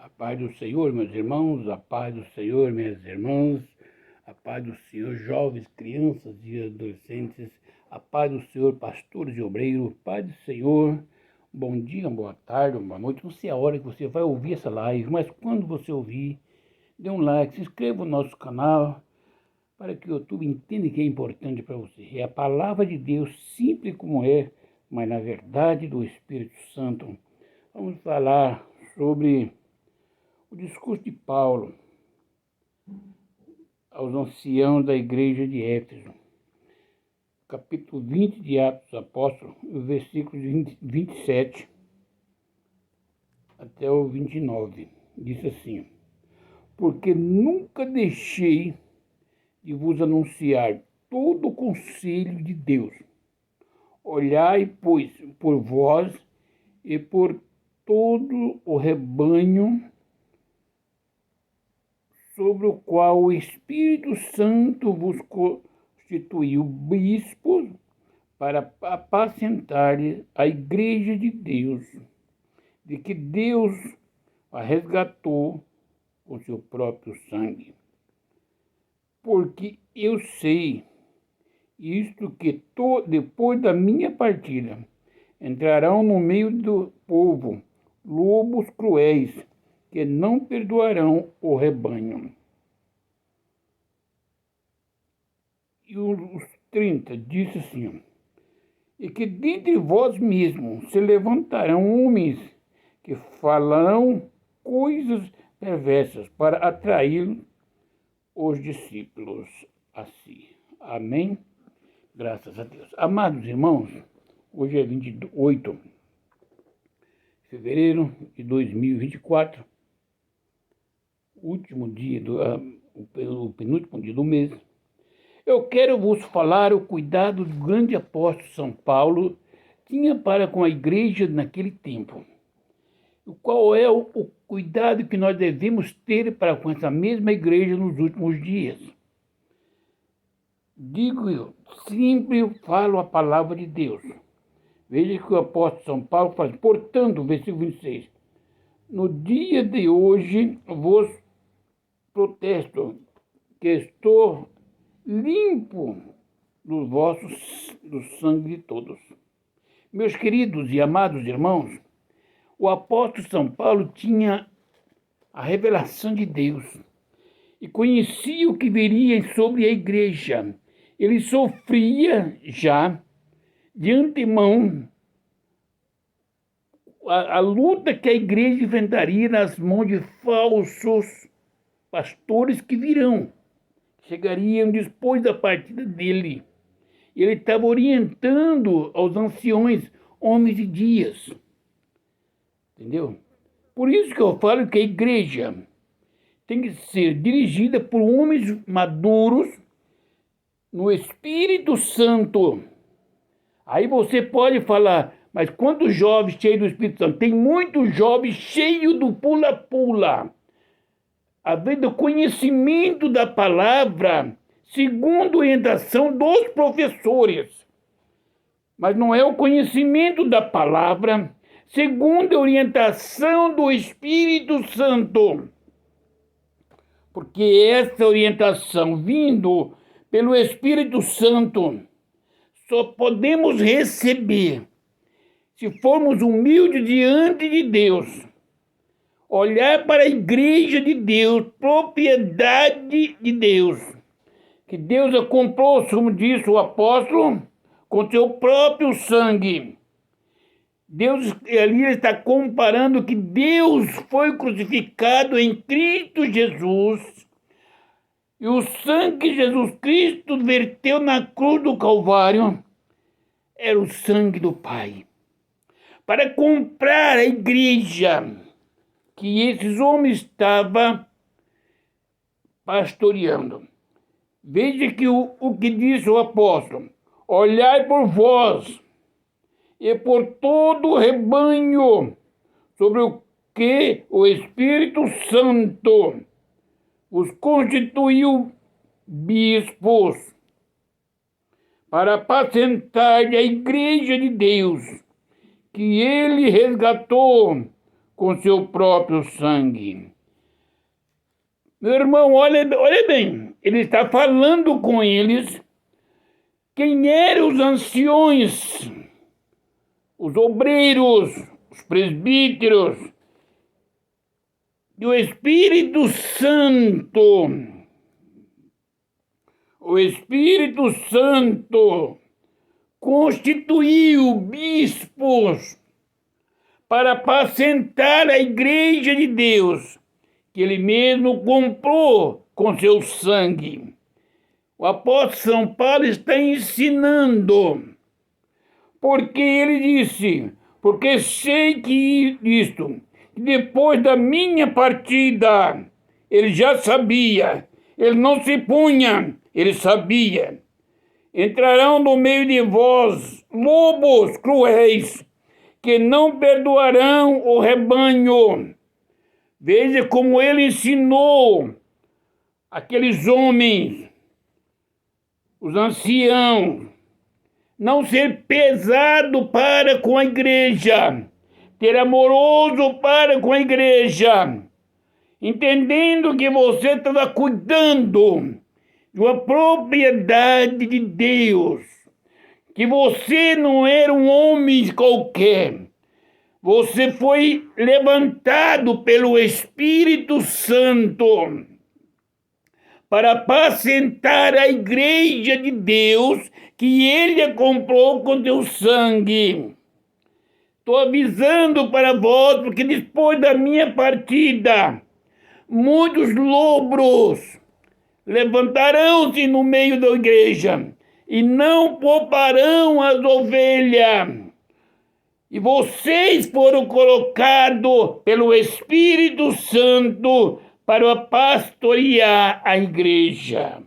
A paz do Senhor, meus irmãos, a paz do Senhor, minhas irmãs, a paz do Senhor, jovens, crianças e adolescentes, a paz do Senhor, pastores e obreiros, paz do Senhor, bom dia, boa tarde, boa noite, não sei a hora que você vai ouvir essa live, mas quando você ouvir, dê um like, se inscreva no nosso canal, para que o YouTube entenda que é importante para você. É a palavra de Deus, simples como é, mas na verdade do Espírito Santo. Vamos falar sobre o discurso de Paulo aos anciãos da igreja de Éfeso, capítulo 20 de Atos dos Apóstolos, versículos 27 até o 29. Diz assim: porque nunca deixei de vos anunciar todo o conselho de Deus. Olhai, pois, por vós e por todo o rebanho sobre o qual o Espírito Santo vos constituiu bispos para apacentar a igreja de Deus, de que Deus a resgatou com seu próprio sangue. Porque eu sei isto, que depois da minha partida entrarão no meio do povo lobos cruéis, que não perdoarão o rebanho. E os 30 disse assim: e que dentre vós mesmos se levantarão homens que falarão coisas perversas para atrair os discípulos a si. Amém? Graças a Deus. Amados irmãos, hoje é 28 de fevereiro de 2024, último dia, o penúltimo dia do mês. Eu quero vos falar o cuidado do grande apóstolo São Paulo tinha para com a igreja naquele tempo. Qual é o cuidado que nós devemos ter para com essa mesma igreja nos últimos dias? Digo eu, sempre falo a palavra de Deus. Veja que o apóstolo São Paulo faz, portanto, versículo 26, no dia de hoje vos protesto que estou limpo do sangue de todos. Meus queridos e amados irmãos, o apóstolo São Paulo tinha a revelação de Deus e conhecia o que viria sobre a igreja. Ele sofria já de antemão a luta que a igreja enfrentaria nas mãos de falsos pastores que chegariam depois da partida dele. Ele estava orientando aos anciões, homens de dias. Entendeu? Por isso que eu falo que a igreja tem que ser dirigida por homens maduros no Espírito Santo. Aí você pode falar, mas quantos jovens cheios do Espírito Santo? Tem muitos jovens cheios do pula-pula. Havendo conhecimento da palavra, segundo a orientação dos professores. Mas não é o conhecimento da palavra, segundo a orientação do Espírito Santo. Porque essa orientação vindo pelo Espírito Santo só podemos receber se formos humildes diante de Deus. Olhar para a igreja de Deus, propriedade de Deus, que Deus a comprou, como disse o apóstolo, com seu próprio sangue. Deus ali está comparando que Deus foi crucificado em Cristo Jesus, e o sangue que Jesus Cristo verteu na cruz do Calvário era o sangue do Pai, para comprar a igreja que esses homens estavam pastoreando. Veja que o que disse o apóstolo: olhai por vós e por todo o rebanho sobre o que o Espírito Santo os constituiu bispos para apacentar a igreja de Deus, que ele resgatou com seu próprio sangue. Meu irmão, olha bem, ele está falando com eles quem eram os anciões, os obreiros, os presbíteros, e o Espírito Santo. O Espírito Santo constituiu bispos para apacentar a igreja de Deus, que ele mesmo comprou com seu sangue. O apóstolo São Paulo está ensinando, porque ele disse, porque sei que isto, depois da minha partida, ele já sabia, ele não se punha, ele sabia. Entrarão no meio de vós lobos cruéis, que não perdoarão o rebanho. Veja como ele ensinou aqueles homens, os anciãos, não ser pesado para com a igreja, ter amoroso para com a igreja, entendendo que você estava cuidando de uma propriedade de Deus, que você não era um homem qualquer, você foi levantado pelo Espírito Santo para apacentar a igreja de Deus que ele comprou com teu sangue. Estou avisando para vós, porque depois da minha partida, muitos lobos levantarão-se no meio da igreja e não pouparão as ovelhas. E vocês foram colocados pelo Espírito Santo para pastorear a igreja.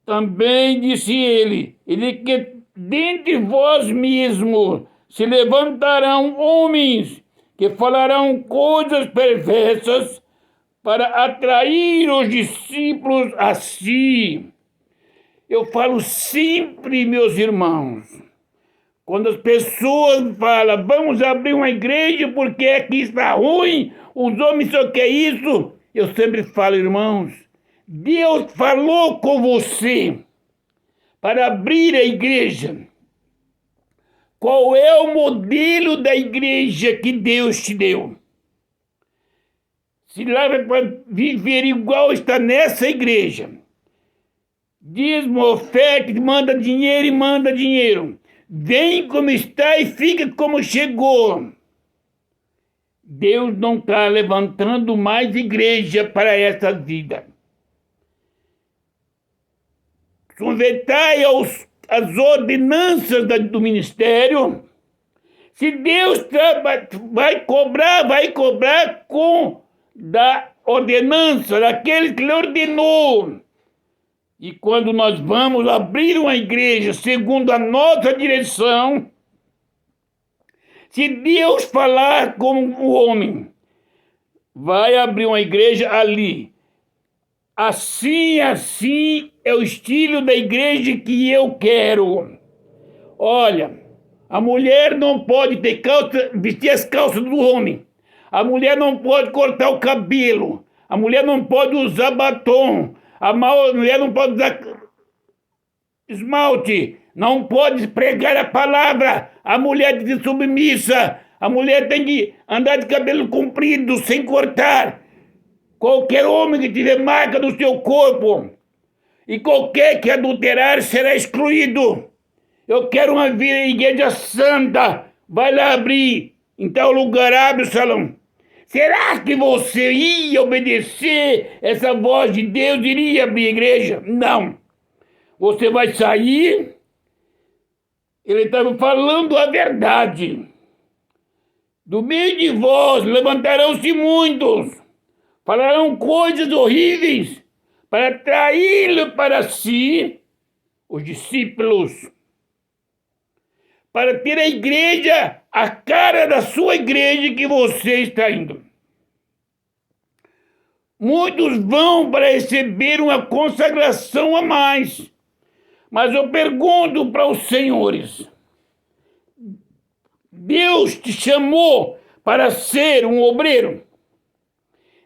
Também disse ele que dentre vós mesmos se levantarão homens que falarão coisas perversas para atrair os discípulos a si. Eu falo sempre, meus irmãos, quando as pessoas falam, vamos abrir uma igreja porque aqui está ruim, os homens só querem isso, eu sempre falo, irmãos, Deus falou com você para abrir a igreja. Qual é o modelo da igreja que Deus te deu? Se lá para viver igual está nessa igreja, dízimo, oferta, manda dinheiro e manda dinheiro. Vem como está e fica como chegou. Deus não está levantando mais igreja para essa vida. Sujeitai às ordenanças do ministério. Se Deus vai cobrar com da ordenança daquele que lhe ordenou. E quando nós vamos abrir uma igreja segundo a nossa direção, se Deus falar com o homem, vai abrir uma igreja ali. Assim é o estilo da igreja que eu quero. Olha, a mulher não pode ter calça, vestir as calças do homem. A mulher não pode cortar o cabelo. A mulher não pode usar batom. A mulher não pode usar esmalte. Não pode pregar a palavra. A mulher tem que ser submissa. A mulher tem que andar de cabelo comprido, sem cortar. Qualquer homem que tiver marca no seu corpo e qualquer que adulterar será excluído. Eu quero uma igreja santa. Vai lá abrir. Em tal lugar, abre o salão. Será que você ia obedecer essa voz de Deus, iria abrir a igreja? Não. Você vai sair. Ele estava falando a verdade. Do meio de vós levantarão-se muitos. Falarão coisas horríveis para atraí-lo para si, os discípulos. Para ter a igreja, a cara da sua igreja que você está indo. Muitos vão para receber uma consagração a mais. Mas eu pergunto para os senhores, Deus te chamou para ser um obreiro.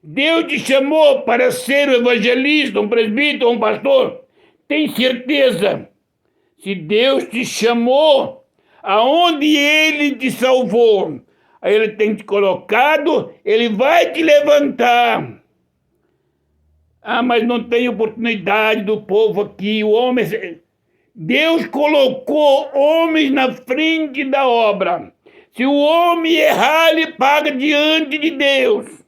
Deus te chamou para ser um evangelista, um presbítero, um pastor. Tem certeza? Se Deus te chamou, aonde Ele te salvou, aí Ele tem te colocado, Ele vai te levantar. Ah, mas não tem oportunidade do povo aqui, o homem... Deus colocou homens na frente da obra. Se o homem errar, ele paga diante de Deus.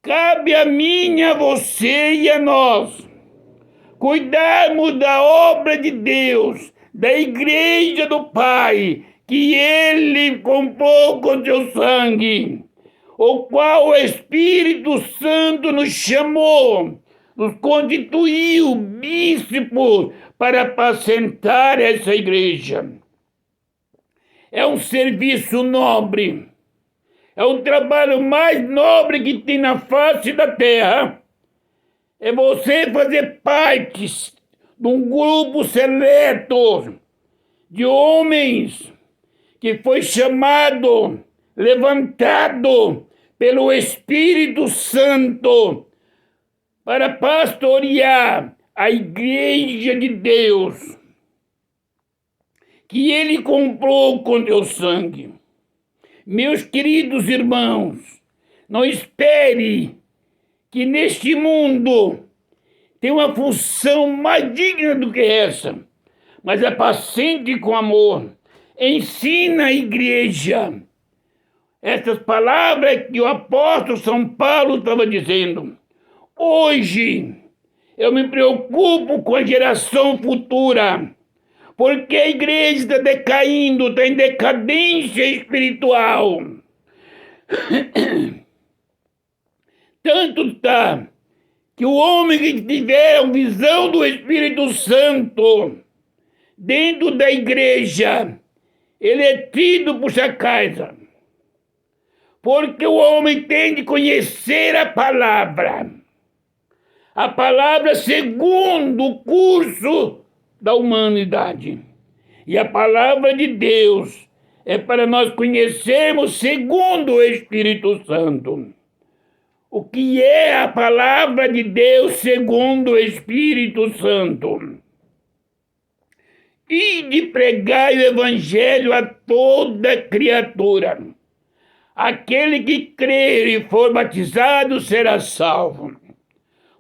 Cabe a mim, a você e a nós cuidarmos da obra de Deus, da igreja do Pai, que Ele comprou com seu sangue, o qual o Espírito Santo nos chamou, nos constituiu bispos para apacentar essa igreja. É um serviço nobre. É o trabalho mais nobre que tem na face da terra. É você fazer parte de um grupo seleto de homens que foi chamado, levantado pelo Espírito Santo para pastorear a igreja de Deus, que Ele comprou com seu sangue. Meus queridos irmãos, não espere que neste mundo tem uma função mais digna do que essa, mas apacente com amor, ensina a igreja. Essas palavras que o apóstolo São Paulo estava dizendo. Hoje eu me preocupo com a geração futura, porque a igreja está decaindo, está em decadência espiritual. Tanto está que o homem que tiver a visão do Espírito Santo dentro da igreja, ele é tido por chacais. Porque o homem tem de conhecer a palavra segundo o curso da humanidade. E a palavra de Deus é para nós conhecermos segundo o Espírito Santo. O que é a palavra de Deus segundo o Espírito Santo? E de pregar o evangelho a toda criatura. Aquele que crer e for batizado será salvo.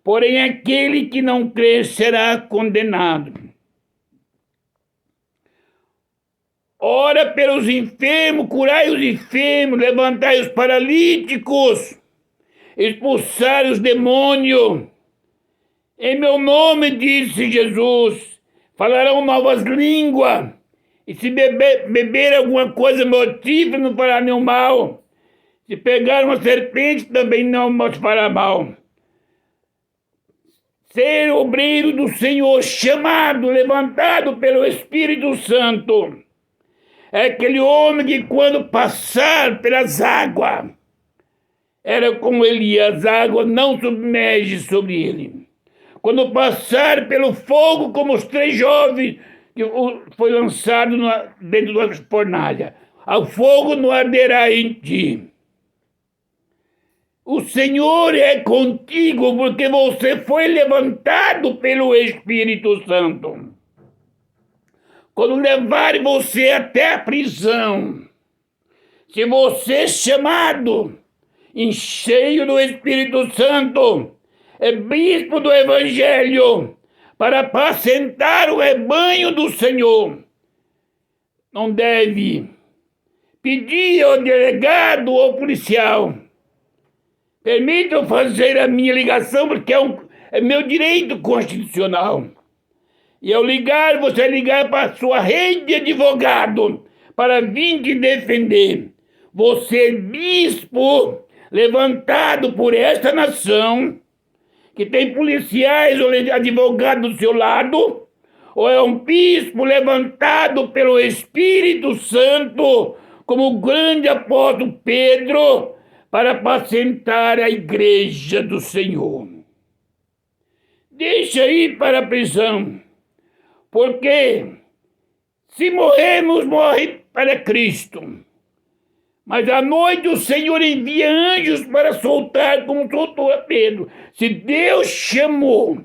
Porém, aquele que não crer será condenado. Ora pelos enfermos, curai os enfermos, levantai os paralíticos, expulsai os demônios. Em meu nome, disse Jesus, falarão novas línguas, e se beber alguma coisa mortífera não fará nenhum mal. Se pegar uma serpente também não nos fará mal. Ser obreiro do Senhor, chamado, levantado pelo Espírito Santo, é aquele homem que quando passar pelas águas, era como Elias, as águas não submergem sobre ele. Quando passar pelo fogo, como os 3 jovens que foi lançado dentro da fornalha, o fogo não arderá em ti. O Senhor é contigo porque você foi levantado pelo Espírito Santo. Quando levarem você até a prisão, se você é chamado, em cheio do Espírito Santo, é bispo do Evangelho, para apacentar o rebanho do Senhor, não deve pedir ao delegado ou policial: permitam fazer a minha ligação, porque é meu direito constitucional. E ao ligar, você ligar para a sua rede de advogado para vir te defender. Você é bispo levantado por esta nação, que tem policiais ou advogados do seu lado, ou é um bispo levantado pelo Espírito Santo, como o grande apóstolo Pedro, para apacentar a igreja do Senhor. Deixa ir para a prisão, porque Se morrermos, morre para Cristo. Mas à noite o Senhor envia anjos para soltar, como soltou a Pedro. Se Deus chamou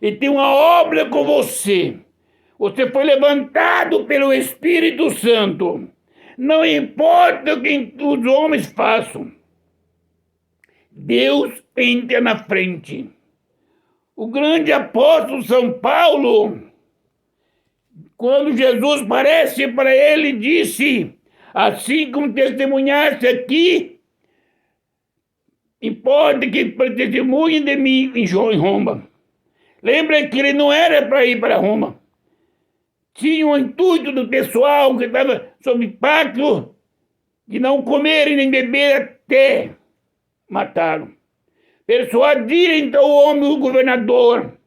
e tem uma obra com você, você foi levantado pelo Espírito Santo. Não importa o que os homens façam, Deus entra na frente. O grande apóstolo São Paulo, quando Jesus aparece para ele, disse: assim como testemunhaste aqui, importa que testemunhe de mim em Roma. Lembra que ele não era para ir para Roma. Tinha o intuito do pessoal que estava sob pacto de não comer nem beber até matá-lo. Persuadir então o homem, o governador,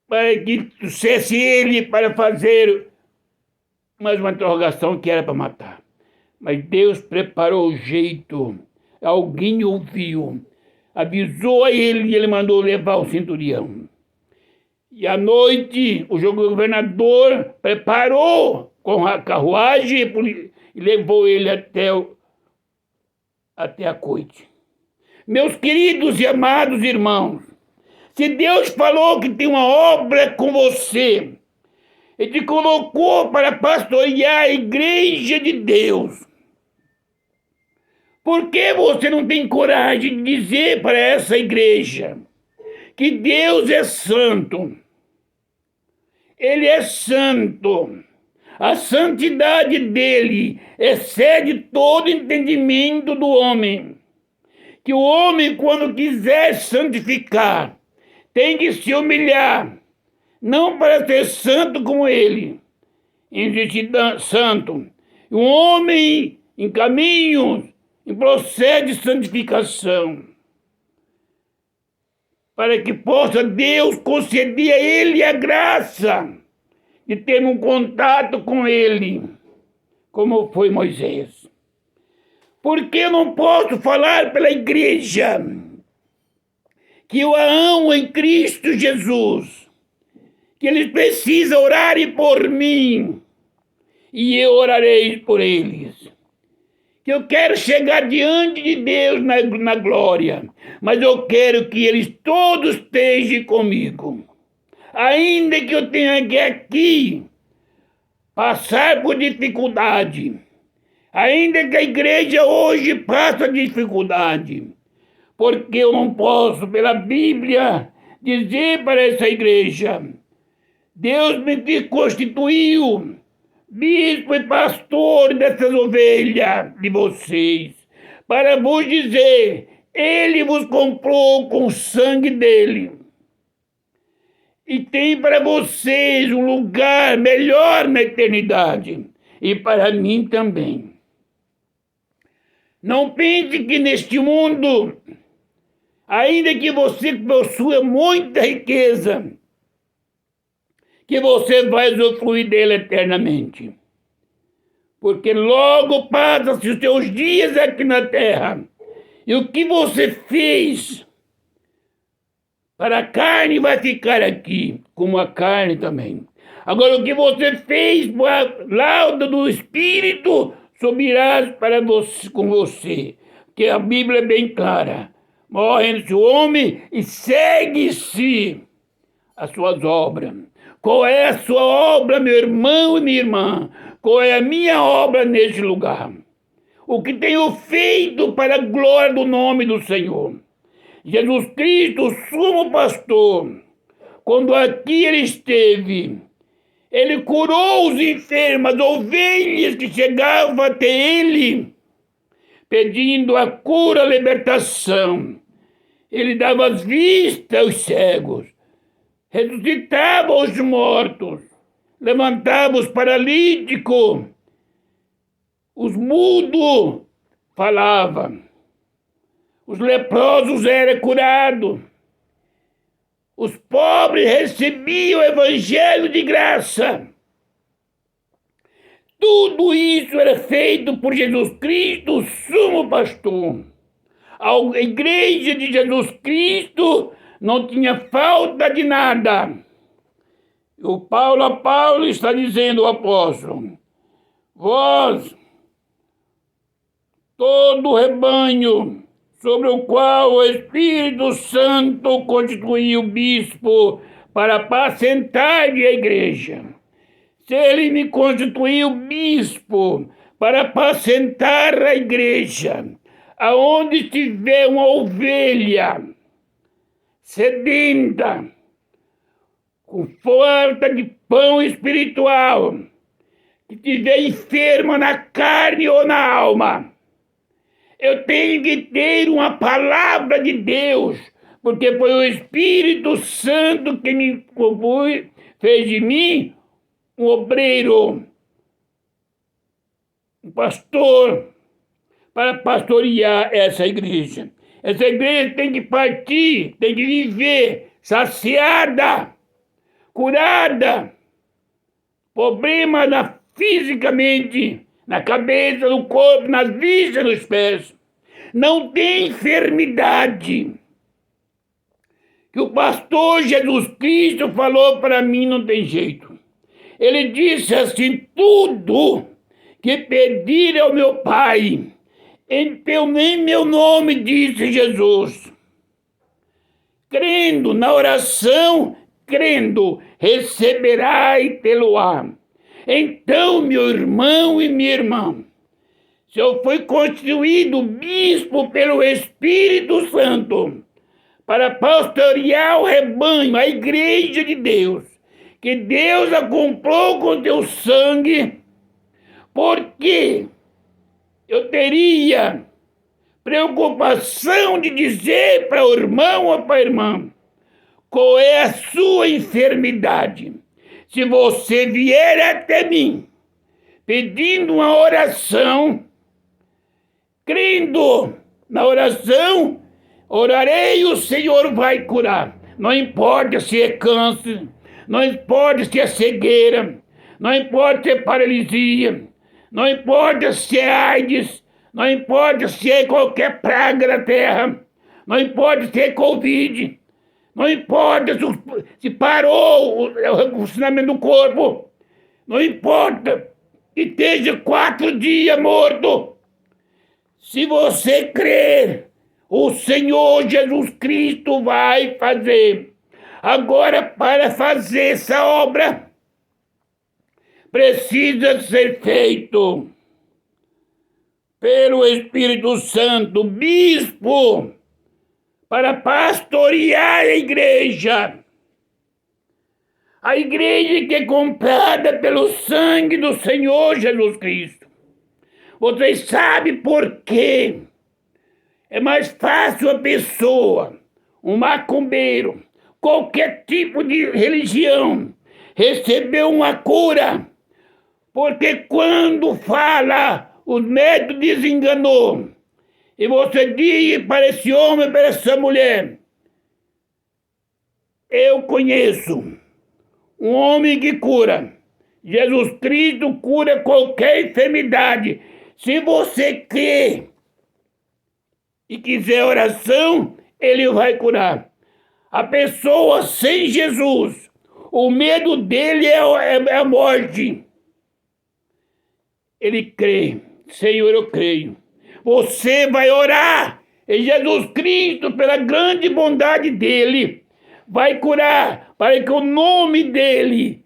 para que trouxesse ele para fazer mais uma interrogação que era para matar. Mas Deus preparou o jeito. Alguém ouviu, avisou a ele e ele mandou levar o centurião. E à noite o governador preparou com a carruagem e levou ele até a corte. Meus queridos e amados irmãos, se Deus falou que tem uma obra com você, Ele te colocou para pastorear a igreja de Deus, por que você não tem coragem de dizer para essa igreja que Deus é santo? Ele é santo. A santidade dele excede todo entendimento do homem. Que o homem, quando quiser santificar, tem que se humilhar, não para ser santo como ele. Existe santo. Um homem em caminho, em processo de santificação, para que possa Deus conceder a ele a graça de ter um contato com ele, como foi Moisés. Porque eu não posso falar pela igreja que eu a amo em Cristo Jesus, que eles precisam orar por mim e eu orarei por eles. Que eu quero chegar diante de Deus na glória, mas eu quero que eles todos estejam comigo. Ainda que eu tenha que aqui passar por dificuldade, ainda que a igreja hoje passe dificuldade, porque eu não posso, pela Bíblia, dizer para essa igreja: Deus me constituiu bispo e pastor dessas ovelhas de vocês, para vos dizer, ele vos comprou com o sangue dele. E tem para vocês um lugar melhor na eternidade. E para mim também. Não pense que neste mundo, ainda que você possua muita riqueza, que você vai usufruir dele eternamente. Porque logo passam-se os seus dias aqui na terra. E o que você fez para a carne vai ficar aqui, como a carne também. Agora, o que você fez para o lado do Espírito, subirás para você, com você. Porque a Bíblia é bem clara. Morre-se o homem e segue-se as suas obras. Qual é a sua obra, meu irmão e minha irmã? Qual é a minha obra neste lugar? O que tenho feito para a glória do nome do Senhor? Jesus Cristo, o sumo pastor, quando aqui ele esteve, ele curou os enfermos, as ovelhas que chegavam até ele, pedindo a cura, a libertação. Ele dava as vistas aos cegos, ressuscitava os mortos, levantava os paralíticos, os mudos falavam, os leprosos eram curados, os pobres recebiam o evangelho de graça. Tudo isso era feito por Jesus Cristo, o sumo pastor. A igreja de Jesus Cristo não tinha falta de nada. O Paulo a Paulo está dizendo o apóstolo: vós, todo o rebanho sobre o qual o Espírito Santo constituiu bispo para apacentar a igreja. Se ele me constituiu bispo para apacentar a igreja, aonde estiver uma ovelha sedenta, com falta de pão espiritual, que estiver enferma na carne ou na alma, eu tenho que ter uma palavra de Deus, porque foi o Espírito Santo que me fez de mim um obreiro, um pastor, para pastorear essa igreja. Essa igreja tem que partir, tem que viver saciada, curada, problema fisicamente, na cabeça, no corpo, nas vistas, nos pés. Não tem enfermidade que o pastor Jesus Cristo falou para mim, não tem jeito. Ele disse assim: tudo que pedir ao meu Pai, em meu nome, disse Jesus. Crendo na oração, crendo, receberá e tê-lo-á. Então, meu irmão e minha irmã, se eu fui constituído bispo pelo Espírito Santo para pastorear o rebanho, a igreja de Deus, que Deus a comprou com teu sangue, porque eu teria preocupação de dizer para o irmão ou para a irmã qual é a sua enfermidade. Se você vier até mim pedindo uma oração, crendo na oração, orarei, o Senhor vai curar. Não importa se é câncer, não importa se é cegueira, não importa se é paralisia, não importa se é AIDS, não importa se é qualquer praga da terra, não importa se é Covid, não importa se parou o funcionamento do corpo, não importa que esteja 4 dias morto. Se você crer, o Senhor Jesus Cristo vai fazer. Agora, para fazer essa obra, precisa ser feito pelo Espírito Santo, bispo, para pastorear a igreja. A igreja que é comprada pelo sangue do Senhor Jesus Cristo. Vocês sabem por quê? É mais fácil a pessoa, um macumbeiro, qualquer tipo de religião, receber uma cura, porque quando fala, os médicos desenganou, e você diz para esse homem, para essa mulher: eu conheço um homem que cura. Jesus Cristo cura qualquer enfermidade. Se você crer e quiser oração, ele vai curar. A pessoa sem Jesus, o medo dele é a morte. Ele crê: Senhor, eu creio. Você vai orar, e Jesus Cristo, pela grande bondade dele, vai curar, para que o nome dele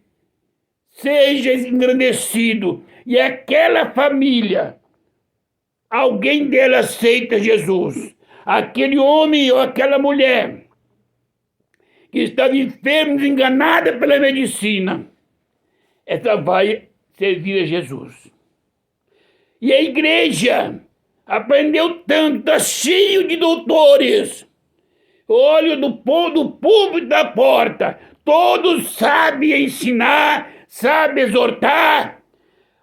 seja engrandecido. E aquela família, alguém dela aceita Jesus. Aquele homem ou aquela mulher que estava enferma, desenganada pela medicina, essa vai servir a Jesus. E a igreja aprendeu tanto, está cheio de doutores. Olho do público da porta, todos sabem ensinar, sabem exortar.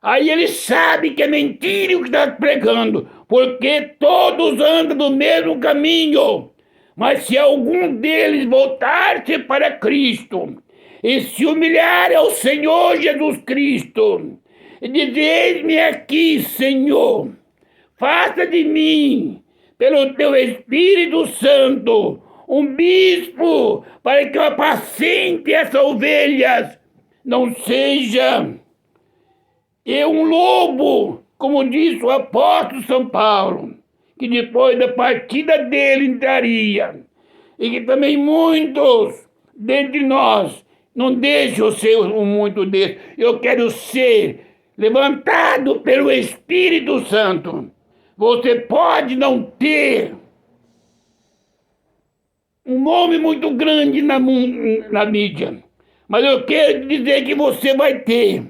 Aí eles sabem que é mentira o que está pregando, porque todos andam no mesmo caminho. Mas se algum deles voltar-se para Cristo e se humilhar ao Senhor Jesus Cristo e dizer: eis-me aqui, Senhor, faça de mim, pelo teu Espírito Santo, um bispo, para que eu apacente essas ovelhas não seja eu um lobo, como disse o apóstolo São Paulo, que depois da partida dele entraria, e que também muitos dentre nós não deixam ser um muito desse. Eu quero ser levantado pelo Espírito Santo. Você pode não ter um nome muito grande na mídia, mas eu quero dizer que você vai ter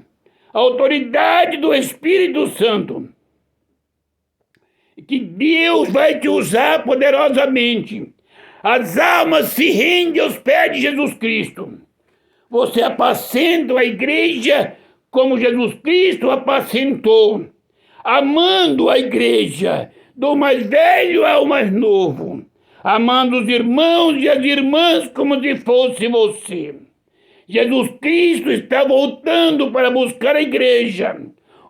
a autoridade do Espírito Santo, que Deus vai te usar poderosamente. As almas se rendem aos pés de Jesus Cristo. Você apacenta a igreja como Jesus Cristo apacentou, amando a igreja, do mais velho ao mais novo, amando os irmãos e as irmãs como se fosse você. Jesus Cristo está voltando para buscar a igreja.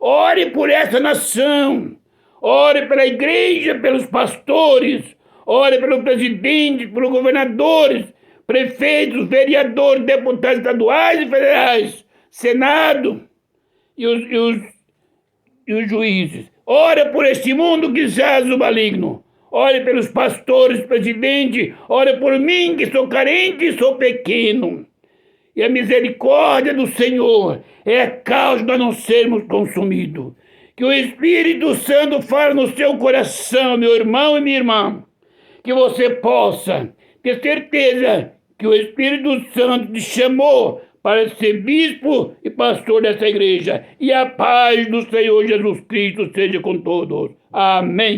Ore por essa nação. Ore pela igreja, pelos pastores. Ore pelo presidente, pelos governadores, prefeitos, vereadores, deputados estaduais e federais, Senado e os juízes. Ore por este mundo que jaz o maligno. Ore pelos pastores, presidente. Ore por mim, que sou carente e sou pequeno. E a misericórdia do Senhor é a causa de não sermos consumidos. Que o Espírito Santo fale no seu coração, meu irmão e minha irmã. Que você possa ter certeza que o Espírito Santo te chamou para ser bispo e pastor dessa igreja. E a paz do Senhor Jesus Cristo seja com todos. Amém.